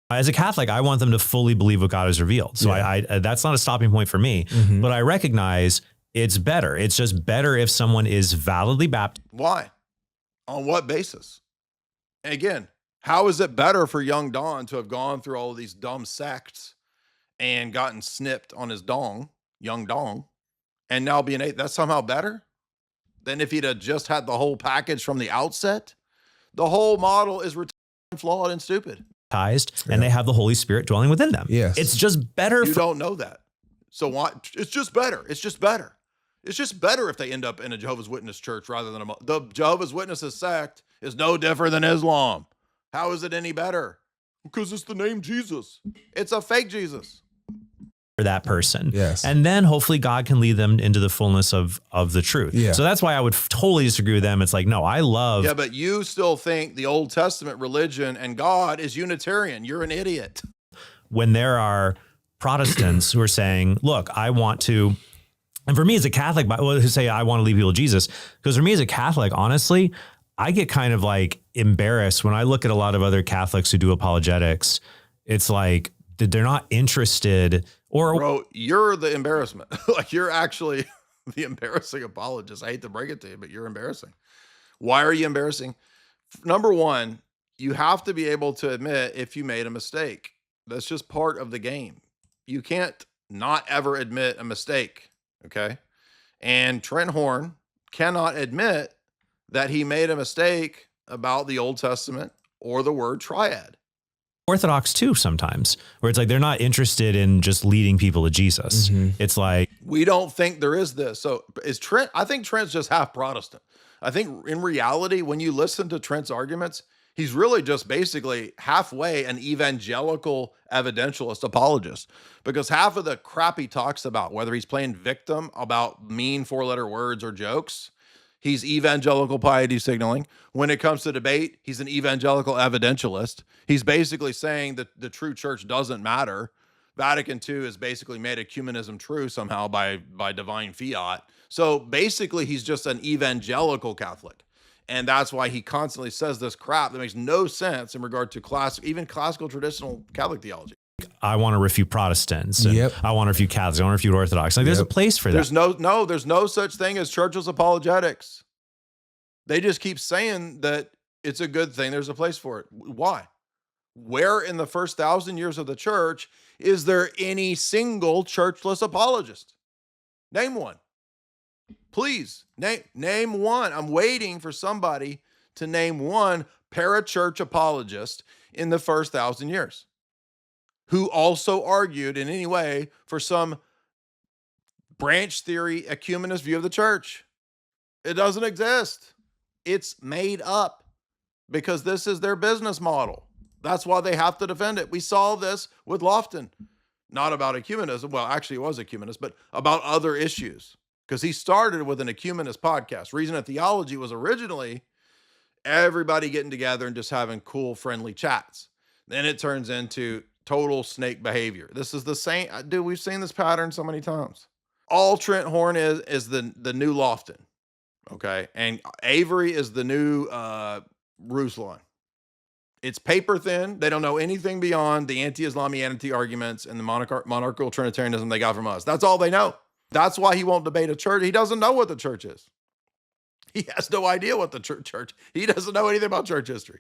As a Catholic, I want them to fully believe what God has revealed. So I that's not a stopping point for me, but I recognize it's better. It's just better if someone is validly baptized. Why? On what basis? And again, how is it better for young Don to have gone through all of these dumb sects and gotten snipped on his dong, young dong, and now being that's somehow better than if he'd have just had the whole package from the outset? The whole model is flawed and stupid. And they have the Holy Spirit dwelling within them. Yes. It's just better. You don't know that. So why? It's just better. It's just better. It's just better if they end up in a Jehovah's Witness church rather than the Jehovah's Witnesses sect is no different than Islam. How is it any better? Because it's the name Jesus. It's a fake Jesus. For that person. Yes. And then hopefully God can lead them into the fullness of the truth. Yeah. So that's why I would totally disagree with them. It's like, no, I love. Yeah, but you still think the Old Testament religion and God is Unitarian. You're an idiot. When there are Protestants who are saying, look, I want to, and for me as a Catholic, who say I want to lead people to Jesus, because for me as a Catholic, honestly, I get kind of like embarrassed when I look at a lot of other Catholics who do apologetics. It's like they're not interested. Or bro, you're the embarrassment. Like you're actually the embarrassing apologist. I hate to break it to you, but you're embarrassing. Why are you embarrassing? Number one, you have to be able to admit if you made a mistake. That's just part of the game. You can't not ever admit a mistake. Okay. And Trent Horn cannot admit that he made a mistake about the Old Testament or the word triad. Orthodox too, sometimes, where it's like they're not interested in just leading people to Jesus. It's like, we don't think there is this. So is Trent, I think Trent's just half Protestant. I think in reality, when you listen to Trent's arguments, he's really just basically halfway an evangelical evidentialist apologist, because half of the crap he talks about, whether he's playing victim about mean 4-letter words or jokes, he's evangelical piety signaling. When it comes to debate, he's an evangelical evidentialist. He's basically saying that the true church doesn't matter. Vatican II has basically made ecumenism true somehow by divine fiat. So basically, he's just an evangelical Catholic. And that's why he constantly says this crap that makes no sense in regard to even classical traditional Catholic theology. I want to refute Protestants. And I want to refute Catholics. I want to refute Orthodox. Like there's a place for that. There's no such thing as churchless apologetics. They just keep saying that it's a good thing. There's a place for it. Why? Where in the first 1,000 years of the church is there any single churchless apologist? Name one. Please name one. I'm waiting for somebody to name one parachurch apologist in the first 1,000 years who also argued in any way for some branch theory, ecumenist view of the church. It doesn't exist. It's made up because this is their business model. That's why they have to defend it. We saw this with Lofton, not about ecumenism. Well, actually it was ecumenist, but about other issues, because he started with an ecumenist podcast. Reason and Theology was originally Everybody getting together and just having cool, friendly chats. Then it turns into total snake behavior. This is the same, dude, we've seen this pattern so many times. All Trent Horn is the new Lofton, okay? And Avery is the new Ruslan. It's paper thin. They don't know anything beyond the anti-Islamianity arguments and the monarchical Trinitarianism they got from us. That's all they know. That's why he won't debate a church. He doesn't know what the church is. He has no idea what the church. He doesn't know anything about church history.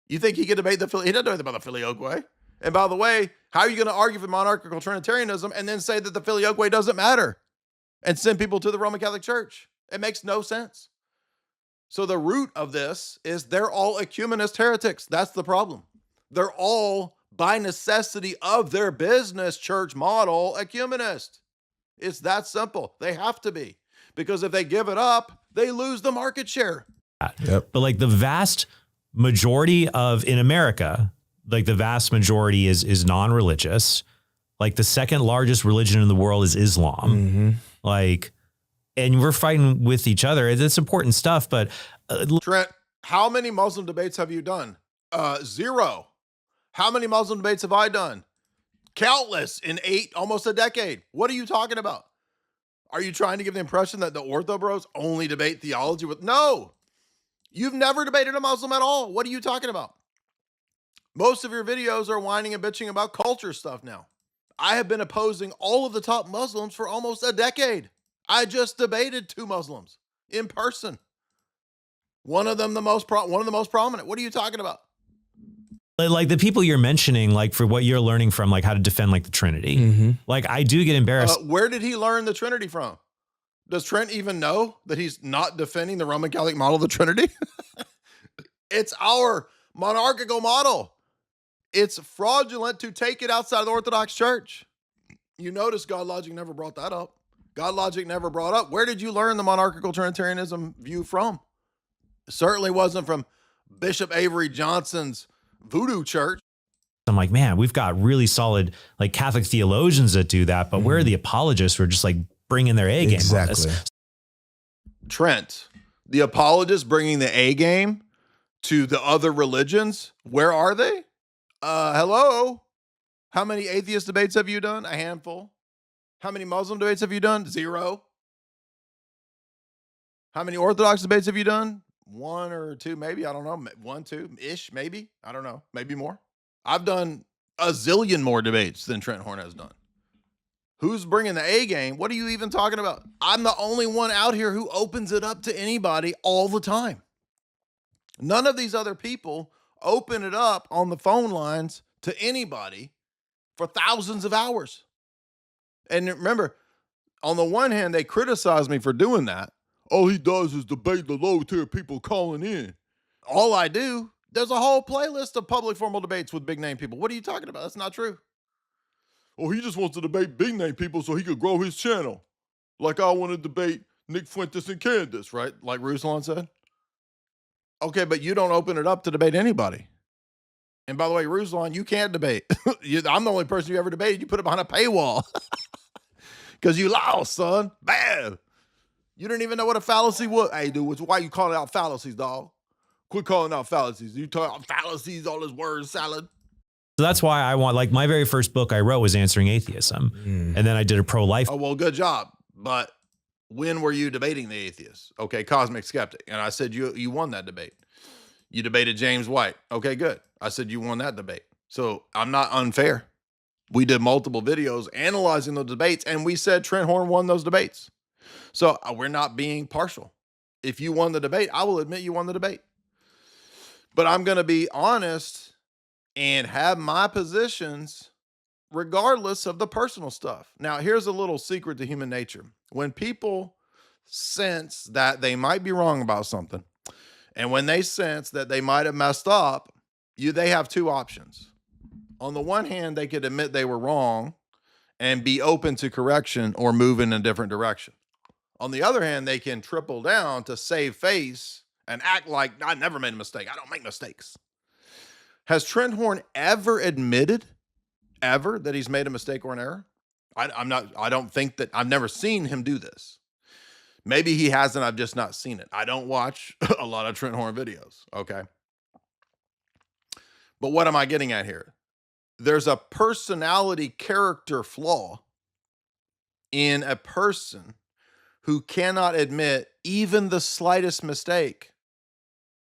You think he can debate he doesn't know anything about the Filioque. And by the way, how are you going to argue for monarchical Trinitarianism and then say that the Filioque doesn't matter and send people to the Roman Catholic Church? It makes no sense. So the root of this is they're all ecumenist heretics. That's the problem. They're all, by necessity of their business church model, ecumenist. It's that simple. They have to be. Because if they give it up, they lose the market share. Yep. But like the vast majority in America, like the vast majority is non-religious. Like the second largest religion in the world is Islam. Mm-hmm. Like, and we're fighting with each other. It's important stuff, but Trent, how many Muslim debates have you done? 0. How many Muslim debates have I done? Countless in almost a decade. What are you talking about? Are you trying to give the impression that the Orthobros only debate theology with? No, you've never debated a Muslim at all. What are you talking about? Most of your videos are whining and bitching about culture stuff now. I have been opposing all of the top Muslims for almost a decade. I just debated 2 Muslims in person. One of them the most prominent. What are you talking about? Like the people you're mentioning, like for what you're learning from, like how to defend like the Trinity. Mm-hmm. Like I do get embarrassed. Where did he learn the Trinity from? Does Trent even know that he's not defending the Roman Catholic model of the Trinity? It's our monarchical model. It's fraudulent to take it outside of the Orthodox Church. You notice GodLogic never brought that up. GodLogic never brought up, where did you learn the monarchical Trinitarianism view from? It certainly wasn't from Bishop Avery Johnson's voodoo church. I'm like, man, we've got really solid like Catholic theologians that do that, but where are the apologists who are just like bringing their A game? Exactly. Trent, the apologists bringing the A game to the other religions, where are they? Hello? How many atheist debates have you done? A handful. How many Muslim debates have you done? 0. How many Orthodox debates have you done? 1 or 2, maybe. I don't know. 1, 2-ish, maybe. I don't know. Maybe more. I've done a zillion more debates than Trent Horn has done. Who's bringing the A game? What are you even talking about? I'm the only one out here who opens it up to anybody all the time. None of these other people open it up on the phone lines to anybody for thousands of hours. And remember, on the one hand, they criticize me for doing that. All he does is debate the low tier people calling in. All I do, there's a whole playlist of public formal debates with big name people. What are you talking about? That's not true. Oh, he just wants to debate big name people so he could grow his channel. Like I want to debate Nick Fuentes and Candace, right? Like Ruslan said. Okay, but you don't open it up to debate anybody. And by the way, Ruslan, you can't debate. I'm the only person you ever debated. You put it behind a paywall. Because you lost, son. Bam. You didn't even know what a fallacy was. Hey, dude, why you calling out fallacies, dog? Quit calling out fallacies. You talk about fallacies, all this word salad. So that's why I want, like my very first book I wrote was Answering Atheism. And then I did a pro-life. Oh, well, good job. But when were you debating the atheists? Okay, Cosmic Skeptic. And I said, you won that debate. You debated James White. Okay, good. I said, you won that debate. So I'm not unfair. We did multiple videos analyzing those debates, and we said Trent Horn won those debates. So we're not being partial. If you won the debate, I will admit you won the debate. But I'm going to be honest and have my positions regardless of the personal stuff. Now, here's a little secret to human nature. When people sense that they might be wrong about something, and when they sense that they might have messed up, they have 2 options. On the one hand, they could admit they were wrong and be open to correction or move in a different direction. On the other hand, they can triple down to save face and act like I never made a mistake. I don't make mistakes. Has Trent Horn ever admitted that he's made a mistake or an error? I don't think that. I've never seen him do this. Maybe he hasn't. I've just not seen it. I don't watch a lot of Trent Horn videos. Okay. But what am I getting at here? There's a personality character flaw in a person who cannot admit even the slightest mistake.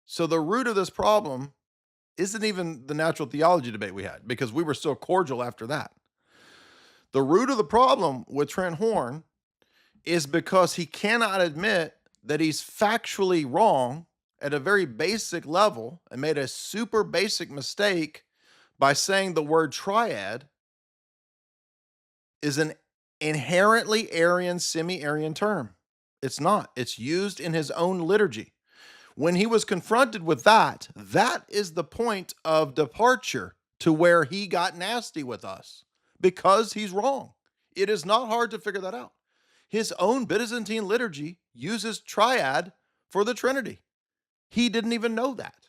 So the root of this problem isn't even the natural theology debate we had, because we were still cordial after that. The root of the problem with Trent Horn is because he cannot admit that he's factually wrong at a very basic level and made a super basic mistake by saying the word triad is an inherently Arian, semi-Arian term. It's not. It's used in his own liturgy. When he was confronted with that, that is the point of departure to where he got nasty with us, because he's wrong. It is not hard to figure that out. His own Byzantine liturgy uses triad for the Trinity. He didn't even know that.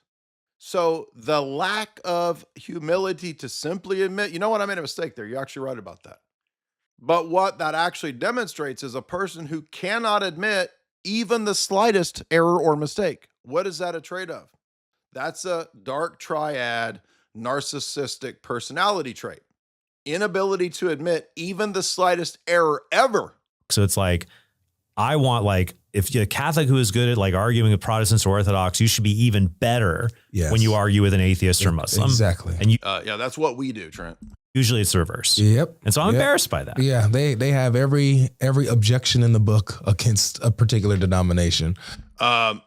So the lack of humility to simply admit, you know what, I made a mistake there. You're actually right about that. But what that actually demonstrates is a person who cannot admit even the slightest error or mistake. What is that a trait of? That's a dark triad, narcissistic personality trait. Inability to admit even the slightest error ever. So it's like, I want, like, if you're a Catholic who is good at like arguing with Protestants or Orthodox, you should be even better when you argue with an atheist or Muslim. Exactly. And you, yeah, that's what we do, Trent. Usually it's the reverse. Yep. And so I'm embarrassed by that. Yeah, they have every objection in the book against a particular denomination.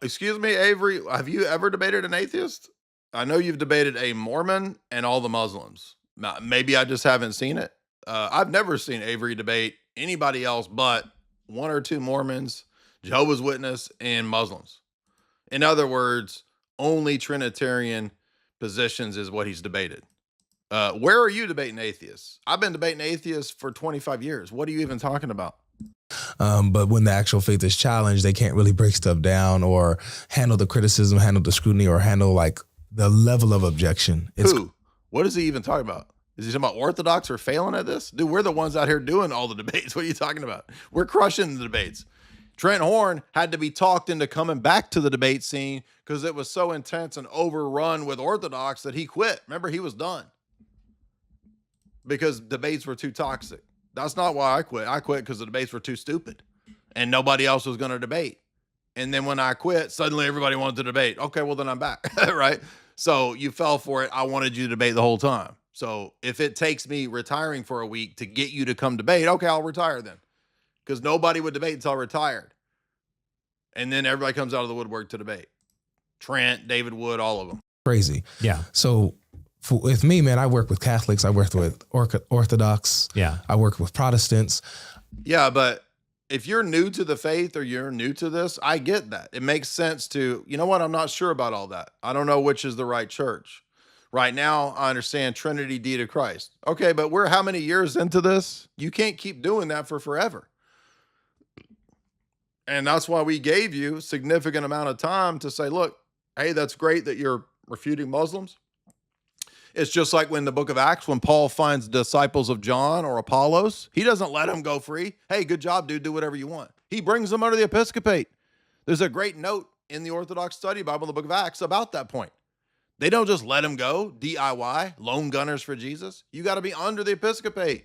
Excuse me, Avery, have you ever debated an atheist? I know you've debated a Mormon and all the Muslims. Maybe I just haven't seen it. I've never seen Avery debate anybody else but one or two Mormons, Jehovah's Witness, and Muslims. In other words, only Trinitarian positions is what he's debated. Where are you debating atheists? I've been debating atheists for 25 years. What are you even talking about? But when the actual faith is challenged, they can't really break stuff down or handle the criticism, handle the scrutiny, or handle like the level of objection. Who? What is he even talking about? Is he talking about Orthodox or failing at this? Dude, we're the ones out here doing all the debates. What are you talking about? We're crushing the debates. Trent Horn had to be talked into coming back to the debate scene because it was so intense and overrun with Orthodox that he quit. Remember, he was done because debates were too toxic. That's not why I quit. I quit because the debates were too stupid and nobody else was going to debate. And then when I quit, suddenly everybody wanted to debate. Okay, well, then I'm back, right? So you fell for it. I wanted you to debate the whole time. So if it takes me retiring for a week to get you to come debate, okay, I'll retire then. Because nobody would debate until I retired. And then everybody comes out of the woodwork to debate. Trent, David Wood, all of them. Crazy. Yeah. So with me, man, I work with Catholics. I work with Orthodox. Yeah. I work with Protestants. Yeah, but if you're new to the faith or you're new to this, I get that. It makes sense to, you know what, I'm not sure about all that. I don't know which is the right church. Right now, I understand Trinity, deity of Christ. Okay, but we're how many years into this? You can't keep doing that for forever. And that's why we gave you a significant amount of time to say, look, hey, that's great that you're refuting Muslims. It's just like when the book of Acts, when Paul finds disciples of John or Apollos, he doesn't let them go free. Hey, good job, dude. Do whatever you want. He brings them under the episcopate. There's a great note in the Orthodox Study Bible in the book of Acts about that point. They don't just let them go, DIY, lone gunners for Jesus. You got to be under the episcopate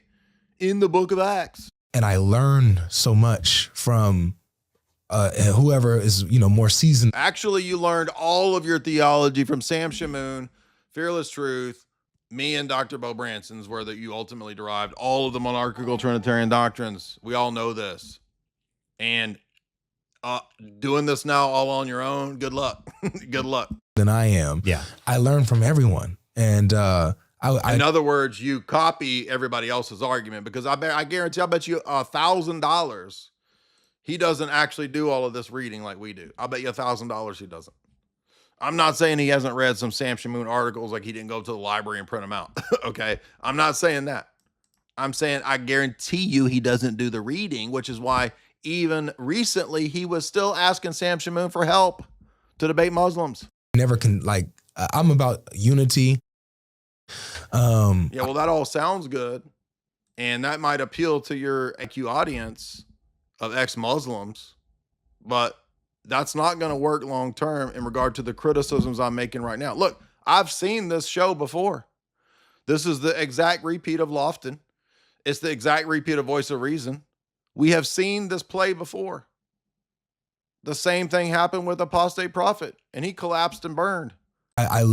in the book of Acts. And I learned so much from whoever is, more seasoned. Actually, you learned all of your theology from Sam Shamoon, Fearless Truth, me and Dr. Bo Branson's, where that you ultimately derived all of the monarchical Trinitarian doctrines. We all know this. And doing this now all on your own, good luck. Good luck. Than I am. Yeah. I learned from everyone. And in other words, you copy everybody else's argument, because I guarantee, I bet you $1,000 he doesn't actually do all of this reading like we do. I'll bet you $1,000 he doesn't. I'm not saying he hasn't read some Sam Shamoon articles, like he didn't go to the library and print them out. Okay. I'm not saying that. I'm saying I guarantee you he doesn't do the reading, which is why even recently he was still asking Sam Shamoon for help to debate Muslims. Never can, I'm about unity. Yeah, well, that all sounds good. And that might appeal to your AQ audience of ex-Muslims But that's not going to work long term in regard to the criticisms I'm making right now. Look, I've seen this show before. This is the exact repeat of Lofton. It's the exact repeat of Voice of Reason. We have seen this play before. The same thing happened with Apostate Prophet, and he collapsed and burned. I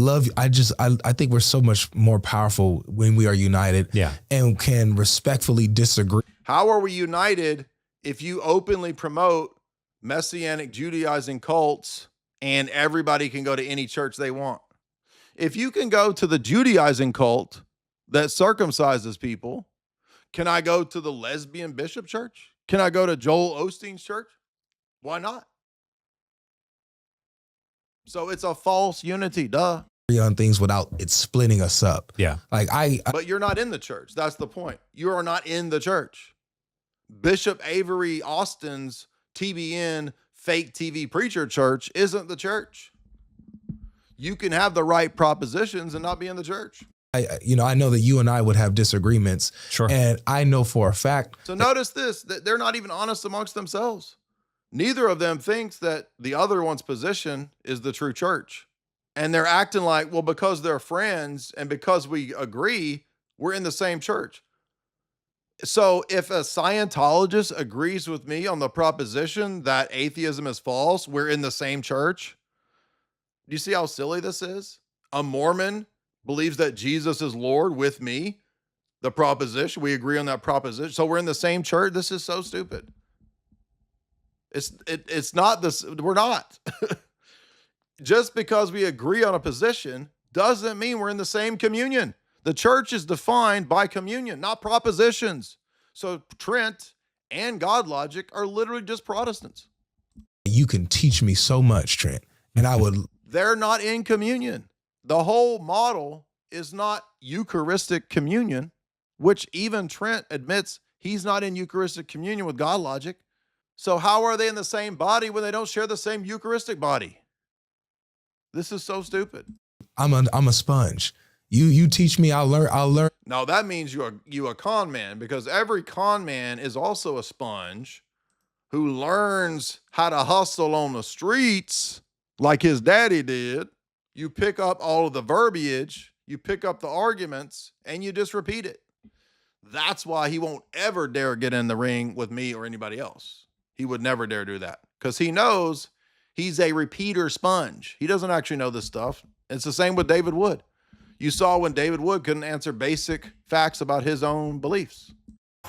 think we're so much more powerful when we are united, and can respectfully disagree. How are we united if you openly promote Messianic Judaizing cults and everybody can go to any church they want? If you can go to the Judaizing cult that circumcises people, can I go to the lesbian bishop church? Can I go to Joel Osteen's church? Why not? So it's a false unity, duh. On things without it splitting us up. Yeah. Like But you're not in the church. That's the point. You are not in the church. Bishop Avery Austin's TBN fake TV preacher church isn't the church. You can have the right propositions and not be in the church. I know that you and I would have disagreements. Sure. And I know for a fact. So notice this, that they're not even honest amongst themselves. Neither of them thinks that the other one's position is the true church. And they're acting like, well, because they're friends and because we agree, we're in the same church. So if a Scientologist agrees with me on the proposition that atheism is false, we're in the same church. Do you see how silly this is? A Mormon believes that Jesus is Lord with me. The proposition, we agree on that proposition. So we're in the same church. This is so stupid. It's not this. We're not. Just because we agree on a position doesn't mean we're in the same communion. The church is defined by communion, not propositions. So Trent and GodLogic are literally just Protestants. You can teach me so much, Trent, and I would. They're not in communion. The whole model is not Eucharistic communion, which even Trent admits he's not in Eucharistic communion with GodLogic. So how are they in the same body when they don't share the same Eucharistic body? This is so stupid. I'm a sponge. You teach me, I'll learn. No, that means you a con man, because every con man is also a sponge who learns how to hustle on the streets like his daddy did. You pick up all of the verbiage, you pick up the arguments, and you just repeat it. That's why he won't ever dare get in the ring with me or anybody else. He would never dare do that because he knows he's a repeater sponge. He doesn't actually know this stuff. It's the same with David Wood. You saw when David Wood couldn't answer basic facts about his own beliefs.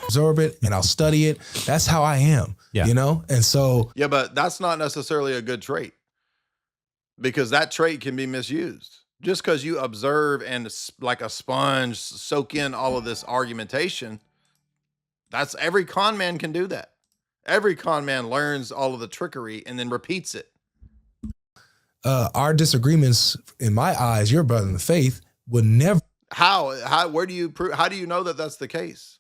Absorb it and I'll study it. That's how I am, you know? And so. Yeah, but that's not necessarily a good trait because that trait can be misused. Just because you observe and like a sponge soak in all of this argumentation, that's every con man can do that. Every con man learns all of the trickery and then repeats it. Our disagreements, in my eyes, your brother in the faith, would never. Where do you prove? How do you know that that's the case?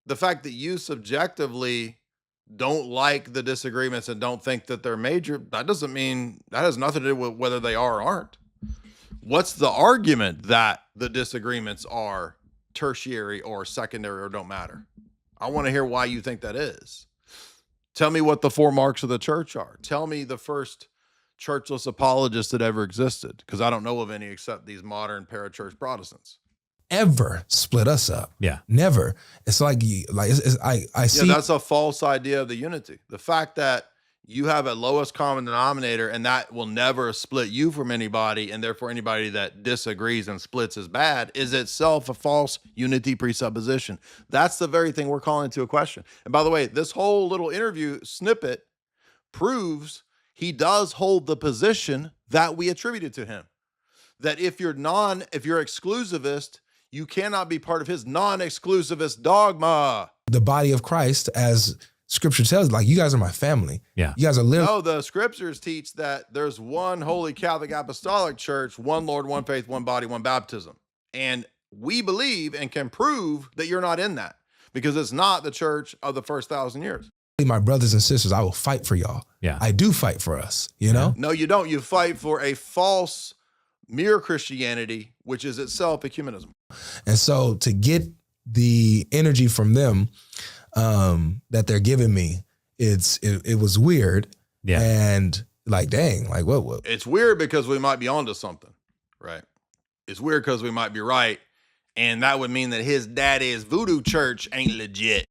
The fact that you subjectively don't like the disagreements and don't think that they're major, that doesn't mean, that has nothing to do with whether they are or aren't. What's the argument that the disagreements are tertiary or secondary or don't matter? I want to hear why you think that is. Tell me what the 4 marks of the church are. Tell me the first churchless apologists that ever existed, because I don't know of any except these modern parachurch Protestants. Ever split us up. Yeah. Never. It's like I see. Yeah, that's a false idea of the unity. The fact that you have a lowest common denominator and that will never split you from anybody, and therefore anybody that disagrees and splits is bad, is itself a false unity presupposition. That's the very thing we're calling into a question. And by the way, this whole little interview snippet proves he does hold the position that we attributed to him. That if you're exclusivist, you cannot be part of his non-exclusivist dogma. The body of Christ, as Scripture tells, like, you guys are my family. Yeah. You guys are living. No, the scriptures teach that there's one holy Catholic apostolic church, one Lord, one faith, one body, one baptism. And we believe and can prove that you're not in that because it's not the church of the first 1,000 years. My brothers and sisters, I will fight for y'all. Yeah. I do fight for us, you know? No, you don't. You fight for a false mere Christianity, which is itself ecumenism. And so to get the energy from them that they're giving me it was weird. Yeah. And like, dang, like what? It's weird because we might be onto something, right? It's weird because we might be right. And that would mean that his daddy's voodoo church ain't legit.